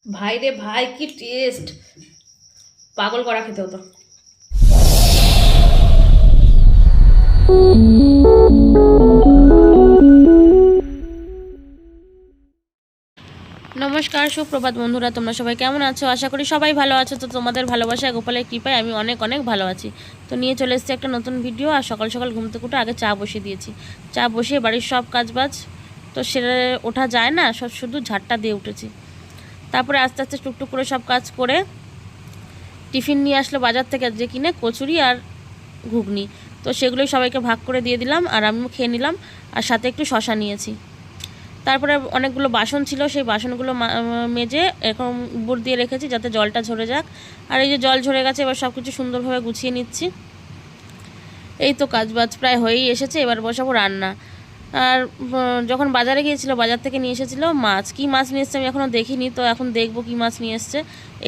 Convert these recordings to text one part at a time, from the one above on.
ভাই রে ভাই, কি টেস্ট! পাগল করা খেতে হতো। নমস্কার, সুপ্রভাত বন্ধুরা, তোমরা সবাই কেমন আছো? আশা করি সবাই ভালো আছো। তো তোমাদের ভালোবাসায় গোপালের কৃপায় আমি অনেক অনেক ভালো আছি। তো নিয়ে চলে এসেছি একটা নতুন ভিডিও। আর সকাল সকাল ঘুম থেকে উঠে আগে চা বসিয়ে দিয়েছি। চা বসিয়ে বাড়ির সব কাজবাজ তো সেরে ওঠা যায় না, সব শুধু ঝাড়টা দিয়ে উঠেছি। তারপরে আস্তে আস্তে টুকটুক করে সব কাজ করে টিফিন নিয়ে আসলো বাজার থেকে, যে কিনে কচুরি আর ঘুগনি। তো সেগুলোই সবাইকে ভাগ করে দিয়ে দিলাম আর আমিও খেয়ে নিলাম। আর সাথে একটু শশা নিয়েছি। তারপরে অনেকগুলো বাসন ছিল, সেই বাসনগুলো মেজে এরকম উপর দিয়ে রেখেছি যাতে জলটা ঝরে যাক। আর এই যে জল ঝরে গেছে, এবার সব কিছু সুন্দরভাবে গুছিয়ে নিচ্ছি। এই তো কাজবাজ প্রায় হয়েই এসেছে, এবার বসাবো রান্না। আর যখন বাজারে গিয়েছিল, বাজার থেকে নিয়ে এসেছিলো মাছ। কী মাছ নিয়ে এসছে আমি এখনও দেখিনি, তো এখন দেখবো কী মাছ নিয়ে এসছে।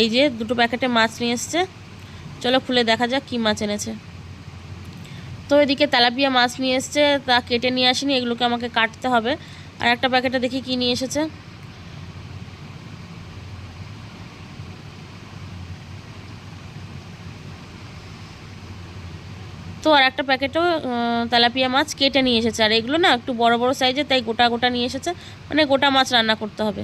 এই যে 2 প্যাকেটে মাছ নিয়ে এসছে, চলো খুলে দেখা যাক কী মাছ এনেছে। তো এদিকে তেলাপিয়া মাছ নিয়ে এসছে, তা কেটে নিয়ে আসিনি, এগুলোকে আমাকে কাটতে হবে। আর একটা প্যাকেটে দেখি কী নিয়ে এসেছে। তো আর একটা প্যাকেটও তেলাপিয়া মাছ কেটে নিয়ে এসেছে। আর এগুলো না একটু বড় বড় সাইজের, তাই গোটা গোটা নিয়ে এসেছে, মানে গোটা মাছ রান্না করতে হবে।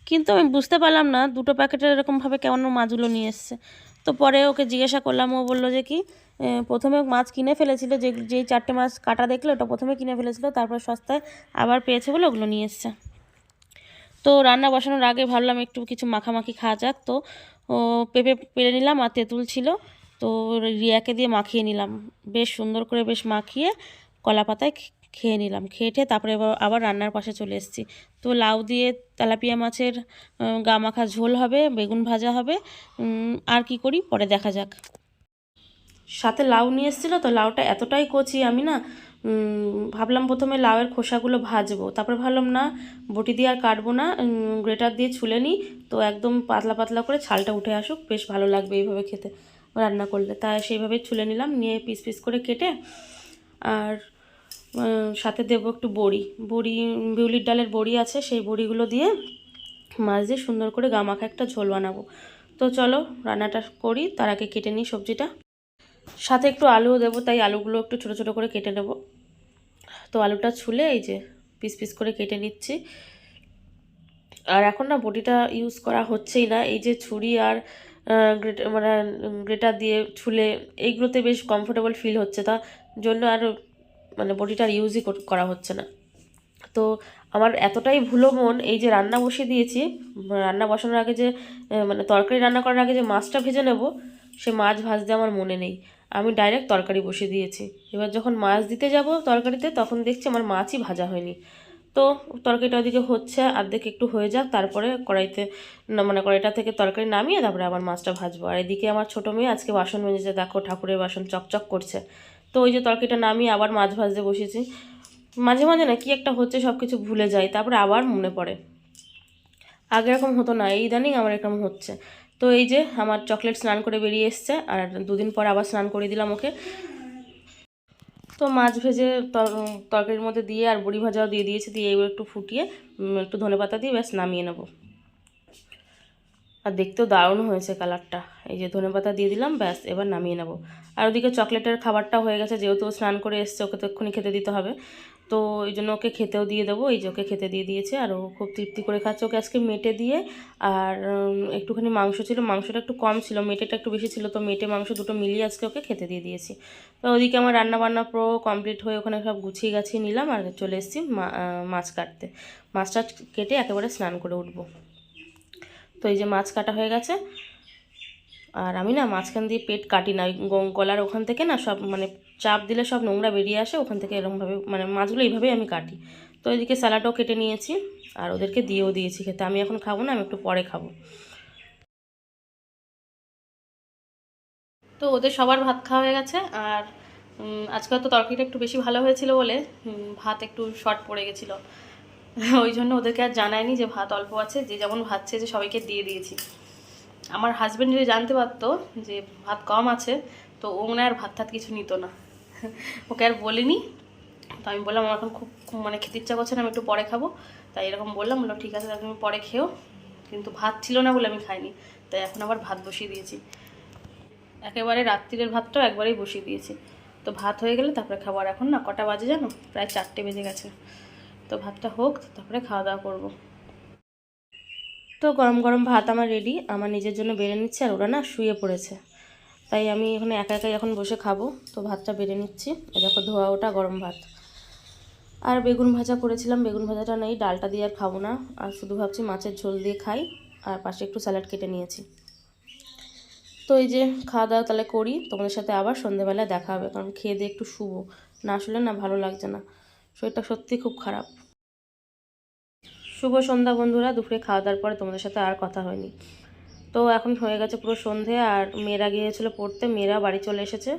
কিন্তু আমি বুঝতে পারলাম না 2 প্যাকেটের এরকমভাবে কেমন মাছগুলো নিয়ে এসছে। তো পরে ওকে জিজ্ঞাসা করলাম, ও বললো যে কি প্রথমে মাছ কিনে ফেলেছিল, যেই 4টে মাছ কাটা দেখলো ওটা প্রথমে কিনে ফেলেছিল, তারপর সস্তায় আবার পেয়েছে বলে ওগুলো নিয়ে এসছে। তো রান্না বসানোর আগে ভাবলাম একটু কিছু মাখামাখি খাওয়া যাক। তো পেঁপে পেরে নিলাম আর তেঁতুল ছিল, তো রিয়াকে দিয়ে মাখিয়ে নিলাম। বেশ সুন্দর করে বেশ মাখিয়ে কলা পাতায় খেয়ে নিলাম। খেয়ে ঠেয়ে তারপরে আবার রান্নার পাশে চলে এসেছি। তো লাউ দিয়ে তেলাপিয়া মাছের গা মাখা ঝোল হবে, বেগুন ভাজা হবে। আর কি করি পরে দেখা যাক। সাথে লাউ নিয়ে এসেছিলো, তো লাউটা এতটাই কচি, আমি না ভাবলাম প্রথমে লাউয়ের খোসাগুলো ভাজবো, তারপর ভাবলাম না, বটি দিয়ে আর কাটবো না, গ্রেটার দিয়ে ছুলে নিই। তো একদম পাতলা পাতলা করে ছালটা উঠে আসুক, বেশ ভালো লাগবে এইভাবে খেতে রান্না করলে। তাই সেইভাবে ছুলে নিলাম, নিয়ে পিস পিস করে কেটে। আর সাথে দেবো একটু বড়ি। বিউলির ডালের বড়ি আছে, সেই বড়িগুলো দিয়ে মাছ দিয়ে সুন্দর করে গা মাখা একটা ঝোল বানাবো। তো চলো রান্নাটা করি, তার আগে কেটে নিই সবজিটা। সাথে একটু আলুও দেবো, তাই আলুগুলো একটু ছোটো ছোটো করে কেটে নেব। তো আলুটা ছুলে এই যে পিস পিস করে কেটে নিচ্ছি। আর এখন না বটিটা ইউজ করা হচ্ছেই না, এই যে ছুরি আর গ্রেটার দিয়ে ছুলে এইগুলোতে বেশ কমফোর্টেবল ফিল হচ্ছে, তা জন্য আর মানে বটিটার ইউজই করা হচ্ছে না। তো আমার এতটাই ভুলো মন, এই যে রান্না বসিয়ে দিয়েছি, রান্না বসানোর আগে যে মানে তরকারি রান্না করার আগে যে মাছটা ভেজে নেব, সে মাছ ভাজতে আমার মনে নেই, আমি ডাইরেক্ট তরকারি বসিয়ে দিয়েছি। এবার যখন মাছ দিতে যাব তরকারিতে, তখন দেখছি আমার মাছই ভাজা হয়নি। তো তরকারিটা ওদিকে হচ্ছে, অর্ধেক একটু হয়ে যাক, তারপরে কড়াইতে মানে কড়াইটা থেকে তরকারি নামিয়ে তারপরে আবার মাছটা ভাজবো। আর এদিকে আমার ছোটো মেয়ে আজকে বাসন মেজেছে, দেখো ঠাকুরের বাসন চকচক করছে। তো ওই যে তরকারিটা নামিয়ে আবার মাছ ভাজতে বসেছি। মাঝে মাঝে না কি একটা হচ্ছে, সব কিছু ভুলে যাই, তারপরে আবার মনে পড়ে। আগে এরকম হতো না, এই ইদানিং আমার এরকম হচ্ছে। তো এই যে আমার চকলেট স্নান করে বেরিয়ে এসছে, আর 2 দিন পর আবার স্নান করে দিলাম ওকে। তো মাছ ভেজে তরকারির মধ্যে দিয়ে আর বড়ি ভাজাও দিয়ে দিয়েছি, দিয়ে এগুলো একটু ফুটিয়ে একটু ধনেপাতা দিয়ে ব্যাস নামিয়ে নেব। আর দেখতেও দারুণ হয়েছে কালারটা। এই যে ধনেপাতা দিয়ে দিলাম, ব্যাস এবার নামিয়ে নেব। আর ওদিকে চকলেটের খাবারটাও হয়ে গেছে, যেহেতু স্নান করে এসছে, ওকে তো এক্ষুনি খেতে দিতে হবে। তো এই জন্য ওকে খেতেও দিয়ে দেবো। এই যে ওকে খেতে দিয়ে দিয়েছে, আর ও খুব তৃপ্তি করে খাচ্ছে। ওকে আজকে মেটে দিয়ে আর একটুখানি মাংস ছিল, মাংসটা একটু কম ছিল, মেটেটা একটু বেশি ছিল, তো মেটে মাংস দুটো মিলিয়ে আজকে ওকে খেতে দিয়ে দিয়েছি। তো ওদিকে আমার রান্নাবান্না পুরো কমপ্লিট হয়ে ওখানে সব গুছিয়ে গাছিয়ে নিলাম, আর চলে এসেছি মাছ কাটতে। মাছটা কেটে একেবারে স্নান করে উঠবো। তো এই যে মাছ কাটা হয়ে গেছে। আর আমি না মাঝখান দিয়ে পেট কাটি না, ওই গলার ওখান থেকে না সব মানে চাপ দিলে সব নোংরা বেরিয়ে আসে ওখান থেকে, এরকমভাবে মানে মাছগুলো এইভাবেই আমি কাটি। তো এদিকে স্যালাডও কেটে নিয়েছি, আর ওদেরকে দিয়েও দিয়েছি খেতে। আমি এখন খাবো না, আমি একটু পরে খাবো। তো ওদের সবার ভাত খাওয়া হয়ে গেছে। আর আজকে তো তরকারিটা একটু বেশি ভালো হয়েছিল বলে ভাত একটু শর্ট পড়ে গেছিলো, ওই জন্য ওদেরকে আর জানায়নি যে ভাত অল্প আছে, যে যেমন ভাত চেয়েছে সবাইকে দিয়ে দিয়েছি। আমার হাজব্যান্ড যদি জানতে পারতো যে ভাত কম আছে, তো ও মনে আর ভাত টাত কিছু নিত না। ওকে আর বলিনি। তো আমি বললাম আমার এখন খুব মানে খেতে ইচ্ছা করছে না, আমি একটু পরে খাবো, তাই এরকম বললাম। বললো ঠিক আছে, তুমি পরে খেও। কিন্তু ভাত ছিল না বলে আমি খাইনি, তাই এখন আবার ভাত বসিয়ে দিয়েছি। একেবারে রাত্রিরের ভাতটাও একবারেই বসিয়ে দিয়েছি। তো ভাত হয়ে গেলে তারপরে খাবার। এখন না কটা বাজে জানো, প্রায় 4টে বেজে গেছে। তো ভাতটা হোক, তারপরে খাওয়া দাওয়া করবো। তো গরম গরম ভাত আমার রেডি, আমার নিজের জন্য বেড়ে নিচ্ছি, আর ওরা না শুয়ে পড়েছে, তাই আমি এখানে একা একাই এখন বসে খাবো। তো ভাতটা বেড়ে নিচ্ছি, দেখো ধোয়া ওটা গরম ভাত। আর বেগুন ভাজা করেছিলাম, বেগুন ভাজাটা নেই, ডালটা দিয়ে আর খাবো না, আর শুধু ভাবছি মাছের ঝোল দিয়ে খাই। আর পাশে একটু স্যালাড কেটে নিয়েছি। তো এই যে খাওয়া দাওয়া তাহলে করি, তোমাদের সাথে আবার সন্ধ্যেবেলায় দেখা হবে, কারণ খেয়ে দিয়ে একটু শুবো, না আসলে না ভালো লাগছে না, শরীরটা সত্যি খুব খারাপ। শুভ সন্ধ্যা বন্ধুরা। দুপুরে খাওয়া দাওয়ার পরে তোমাদের সাথে আর কথা হয়নি। তো এখন হয়ে গেছে পুরো সন্ধে, আর মেয়েরা গিয়েছিলো পড়তে, মেয়েরা বাড়ি চলে এসেছে,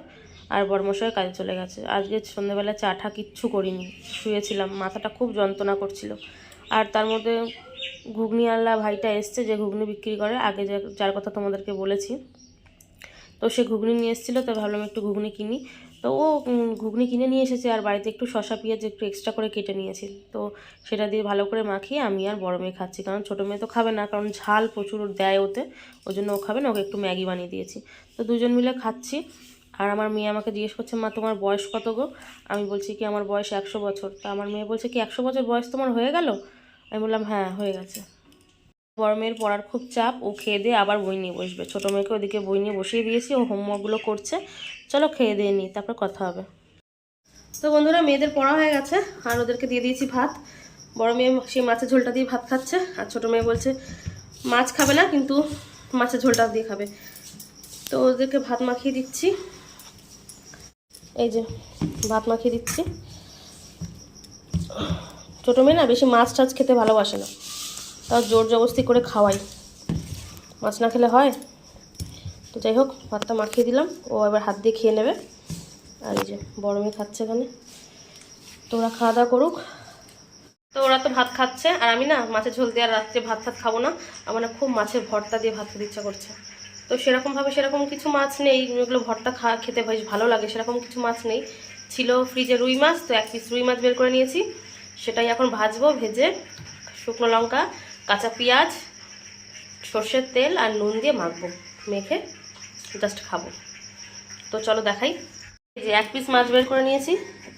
আর বড়মশাই কাজে চলে গেছে। আজকে সন্ধ্যেবেলা চা ঠা কিচ্ছু করিনি, শুয়েছিলাম, মাথাটা খুব যন্ত্রণা করছিল। আর তার মধ্যে ঘুগনিওয়ালা ভাইটা এসছে, যে ঘুগনি বিক্রি করে, আগে যার কথা তোমাদেরকে বলেছি। তো সে ঘুগনি নিয়ে এসেছিলো, তো ভাবলাম একটু ঘুগনি কিনি। তো ও ঘুগনি কিনে নিয়ে এসেছে, আর বাড়িতে একটু শসা পেঁয়াজ একটু এক্সট্রা করে কেটে নিয়েছি। তো সেটা দিয়ে ভালো করে মাখিয়ে আমি আর বড় মেয়ে খাচ্ছি, কারণ ছোটো মেয়ে তো খাবে না, কারণ ঝাল প্রচুর দেয় ওতে, ওই জন্য ও খাবে না, ওকে একটু ম্যাগি বানিয়ে দিয়েছি। তো দুজন মিলে খাচ্ছি। আর আমার মেয়ে আমাকে জিজ্ঞেস করছে, মা তোমার বয়স কত গো? আমি বলছি কি আমার বয়স 100 বছর। তা আমার মেয়ে বলছে কি 100 বছর বয়স তোমার হয়ে গেল? আমি বললাম হ্যাঁ হয়ে গেছে। বড় মেয়ের পড়ার খুব চাপ, ও খেয়ে দিয়ে আবার বই নিয়ে বসবে। ছোটো মেয়েকে ওদিকে বই নিয়ে বসিয়ে দিয়েছি, ও হোমওয়ার্কগুলো করছে। চলো খেয়ে দিয়ে নিই, তারপর কথা হবে। তো বন্ধুরা মেয়েদের পড়া হয়ে গেছে, আর ওদেরকে দিয়ে দিয়েছি ভাত। বড় মেয়ে সেই মাছের ঝোলটা দিয়ে ভাত খাচ্ছে, আর ছোটো মেয়ে বলছে মাছ খাবে না, কিন্তু মাছের ঝোলটা দিয়ে খাবে। তো ওদেরকে ভাত মাখিয়ে দিচ্ছি, এই যে ভাত মাখিয়ে দিচ্ছি। ছোটো মেয়ে না বেশি মাছ টাছ খেতে ভালোবাসে না, তাও জোর জবরদস্তি করে খাওয়াই, মাছ না খেলে হয়। তো যাই হোক ভাতটা মাখিয়ে দিলাম, ও এবার হাত দিয়ে খেয়ে নেবে। আর এই যে বড় মেয়ে খাচ্ছে এখানে। তো ওরা খাওয়া দাওয়া করুক। তো ওরা তো ভাত খাচ্ছে, আর আমি না মাছের ঝোল দিয়ে আর রাত্রে ভাত ভাত খাবো না, আমার না খুব মাছের ভর্তা দিয়ে ভাত খেতে ইচ্ছা করছে। তো সেরকম কিছু মাছ নেই যেগুলো ভর্তা খেতে বেশ ভালো লাগে, সেরকম কিছু মাছ নেই। ছিল ফ্রিজে রুই মাছ, তো 1 পিস রুই মাছ বের করে নিয়েছি, সেটাই এখন ভাজবো। ভেজে শুকনো লঙ্কা, কাঁচা পেঁয়াজ, সর্ষের তেল আর নুন দিয়ে মাখবো, মেখে জাস্ট খাবো। তো চলো দেখাই। এই যে 1 পিস মাছ বের করে নিয়েছি,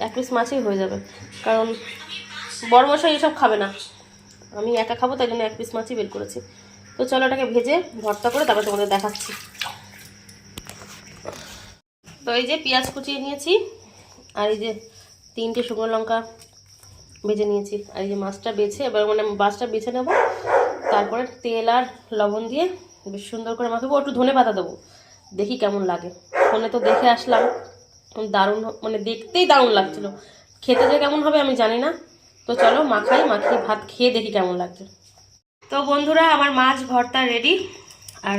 1 পিস মাছই হয়ে যাবে, কারণ বড় মশাই এসব খাবে না, আমি একা খাবো, তাই জন্য 1 পিস মাছই বের করেছি। তো চলো এটাকে ভেজে ভর্তা করে তারপরে তোমাদের দেখাচ্ছি। তো এই যে পেঁয়াজ কুচিয়ে নিয়েছি, আর এই যে 3টে শুকনো লঙ্কা ভেজে নিয়েছি, আর এই যে মাছটা বেছে এবার মানে মাছটা বেছে নেবো, তারপরে তেল আর লবণ দিয়ে বেশ সুন্দর করে মাখাবো। একটু ধনে পাতা দেবো, দেখি কেমন লাগে। ফোনে তো দেখে আসলাম, দারুণ, মানে দেখতেই দারুণ লাগছিল, খেতে যে কেমন হবে আমি জানি না। তো চলো মাখিয়ে ভাত খেয়ে দেখি কেমন লাগছে। তো বন্ধুরা আমার মাছ ভর্তা রেডি, আর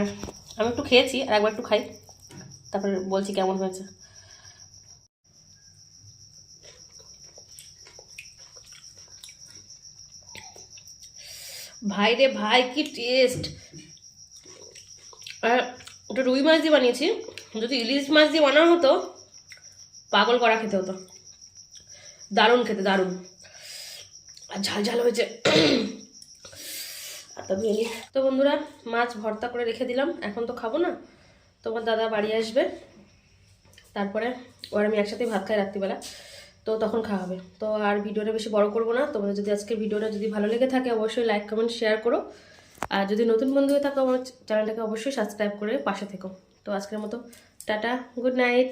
আমি একটু খেয়েছি, আর একবার একটু খাই, তারপরে বলছি কেমন হয়েছে। ভাই রে ভাই, কি টেস্ট! আর ওটা রুই মাছ দিয়ে বানিয়েছি, যদি ইলিশ মাছ দিয়ে বানানো হতো পাগল করা খেতে হতো। দারুণ খেতে, দারুণ, আর ঝাল ঝাল হয়েছে। তো বন্ধুরা মাছ ভর্তা করে রেখে দিলাম, এখন তো খাবো না, তোমার দাদা বাড়ি আসবে, তারপরে ওর আমি একসাথে ভাত খাই রাত্রিবেলা, তো তখন খাওয়া হবে। তো আর ভিডিওটা বেশি বড় করবো না। তোমাদের যদি আজকের ভিডিওটা যদি ভালো লেগে থাকে অবশ্যই লাইক কমেন্ট শেয়ার করো, আর যদি নতুন বন্ধু হয়ে থাকো আমার চ্যানেলটাকে অবশ্যই সাবস্ক্রাইব করে পাশে থেকো। তো আজকের মতো টাটা, গুড নাইট।